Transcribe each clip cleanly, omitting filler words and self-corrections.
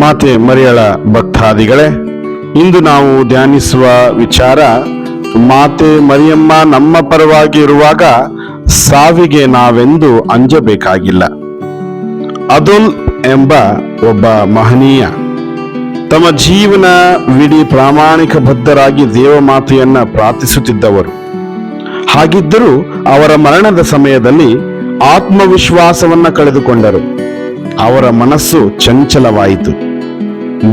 ಮಾತೆ ಮರಿಯಳ ಭಕ್ತಾದಿಗಳೇ, ಇಂದು ನಾವು ಧ್ಯಾನಿಸುವ ವಿಚಾರ, ಮಾತೆ ಮರಿಯಮ್ಮ ನಮ್ಮ ಪರವಾಗಿ ಇರುವಾಗ ಸಾವಿಗೆ ನಾವೆಂದು ಅಂಜಬೇಕಾಗಿಲ್ಲ. ಅದೋಲ್ ಎಂಬ ಒಬ್ಬ ಮಹನೀಯ ತಮ್ಮ ಜೀವನವಿಡೀ ಪ್ರಾಮಾಣಿಕ ಬದ್ಧರಾಗಿ ದೇವಮಾತೆಯನ್ನ ಪ್ರಾರ್ಥಿಸುತ್ತಿದ್ದವರು. ಹಾಗಿದ್ದರೂ ಅವರ ಮರಣದ ಸಮಯದಲ್ಲಿ ಆತ್ಮವಿಶ್ವಾಸವನ್ನ ಕಳೆದುಕೊಂಡರು. ಅವರ ಮನಸ್ಸು ಚಂಚಲವಾಯಿತು.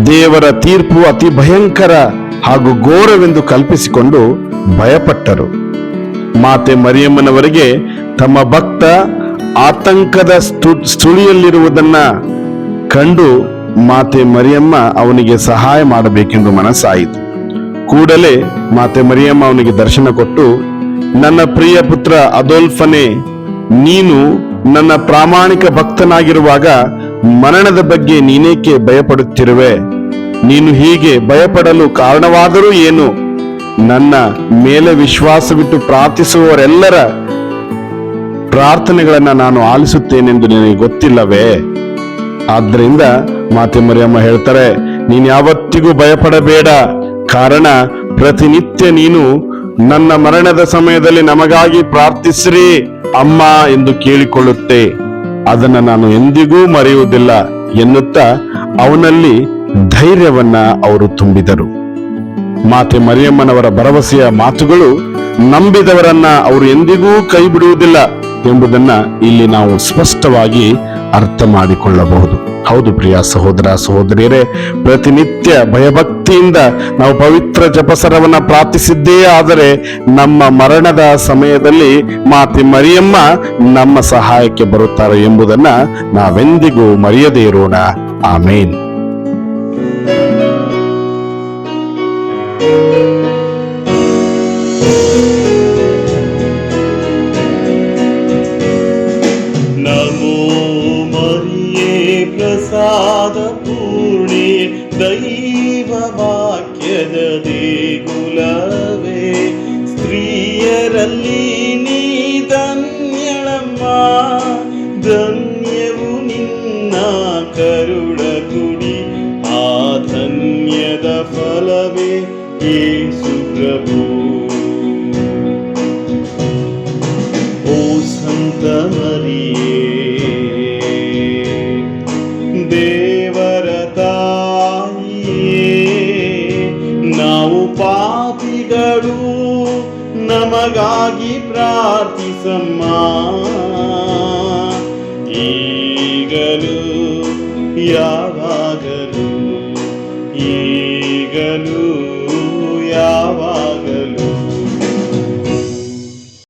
ದೇವರ ತೀರ್ಪು ಅತಿ ಭಯಂಕರ ಹಾಗೂ ಘೋರವೆಂದು ಕಲ್ಪಿಸಿಕೊಂಡು ಭಯಪಟ್ಟರು. ಮಾತೆ ಮರಿಯಮ್ಮನವರಿಗೆ ತಮ್ಮ ಭಕ್ತ ಆತಂಕದ ಸುಳಿಯಲ್ಲಿರುವುದನ್ನ ಕಂಡು ಮಾತೆ ಮರಿಯಮ್ಮ ಅವನಿಗೆ ಸಹಾಯ ಮಾಡಬೇಕೆಂದು ಮನಸ್ಸಾಯಿತು. ಕೂಡಲೇ ಮಾತೆ ಮರಿಯಮ್ಮ ಅವನಿಗೆ ದರ್ಶನ ಕೊಟ್ಟು, ನನ್ನ ಪ್ರಿಯ ಪುತ್ರ ಅದೋಲ್ಫನೇ, ನೀನು ನನ್ನ ಪ್ರಾಮಾಣಿಕ ಭಕ್ತನಾಗಿರುವಾಗ ಮರಣದ ಬಗ್ಗೆ ನೀನೇಕೆ ಭಯಪಡುತ್ತಿರುವೆ? ನೀನು ಹೀಗೆ ಭಯಪಡಲು ಕಾರಣವಾದರೂ ಏನು? ನನ್ನ ಮೇಲೆ ವಿಶ್ವಾಸವಿಟ್ಟು ಪ್ರಾರ್ಥಿಸುವವರೆಲ್ಲರ ಪ್ರಾರ್ಥನೆಗಳನ್ನ ನಾನು ಆಲಿಸುತ್ತೇನೆಂದು ನಿನಗೆ ಗೊತ್ತಿಲ್ಲವೇ? ಆದ್ರಿಂದ ಮಾತೆ ಮರಿಯಮ್ಮ ಹೇಳ್ತಾರೆ, ನೀನು ಯಾವತ್ತಿಗೂ ಭಯಪಡಬೇಡ. ಕಾರಣ ಪ್ರತಿನಿತ್ಯ ನೀನು ನನ್ನ ಮರಣದ ಸಮಯದಲ್ಲಿ ನಮಗಾಗಿ ಪ್ರಾರ್ಥಿಸ್ರಿ ಅಮ್ಮ ಎಂದು ಕೇಳಿಕೊಳ್ಳುತ್ತೆ. ಅದನ್ನ ನಾನು ಎಂದಿಗೂ ಮರೆಯುವುದಿಲ್ಲ ಎನ್ನುತ್ತಾ ಅವನಲ್ಲಿ ಧೈರ್ಯವನ್ನ ಅವರು ತುಂಬಿದರು. ಮಾತೆ ಮರಿಯಮ್ಮನವರ ಭರವಸೆಯ ಮಾತುಗಳು ನಂಬಿದವರನ್ನ ಅವರು ಎಂದಿಗೂ ಕೈ ಬಿಡುವುದಿಲ್ಲ ಎಂಬುದನ್ನ ಇಲ್ಲಿ ನಾವು ಸ್ಪಷ್ಟವಾಗಿ ಅರ್ಥ ಮಾಡಿಕೊಳ್ಳಬಹುದು. ಹೌದು ಪ್ರಿಯ ಸಹೋದರ ಸಹೋದರಿಯರೇ, ಪ್ರತಿನಿತ್ಯ ಭಯಭಕ್ತಿಯಿಂದ ನಾವು ಪವಿತ್ರ ಜಪಸರವನ್ನ ಪ್ರಾರ್ಥಿಸಿದ್ದೇ ಆದರೆ ನಮ್ಮ ಮರಣದ ಸಮಯದಲ್ಲಿ ಮಾತೆ ಮರಿಯಮ್ಮ ನಮ್ಮ ಸಹಾಯಕ್ಕೆ ಬರುತ್ತಾರೆ ಎಂಬುದನ್ನ ನಾವೆಂದಿಗೂ ಮರೆಯದೇ ಇರೋಣ. ಆಮೇನ್. ಪ್ರಸಾದ ಪೂರ್ಣೆ ದೈವ ವಾಕ್ಯದ ದೇಗುಲವೇ, ಸ್ತ್ರೀಯರಲ್ಲಿ ನೀ ಧನ್ಯಳಮ್ಮ, ಧನ್ಯವು ನಿನ್ನ ಕರುಳ ಕುಡಿ, ಆ ಧನ್ಯದ ಫಲವೇ ಯೇಸು ಪ್ರಭು. ಓ ಸಂತ ಮರಿಯೇ, ದೇವರ ತಾಯಿಯೇ, ನಾವು ಪಾಪಿಗಳು, ನಮಗಾಗಿ ಪ್ರಾರ್ಥಿಸಮ್ಮ. ಈಗಲೂ ಯಾವಾಗಲೂ ಈಗಲೂ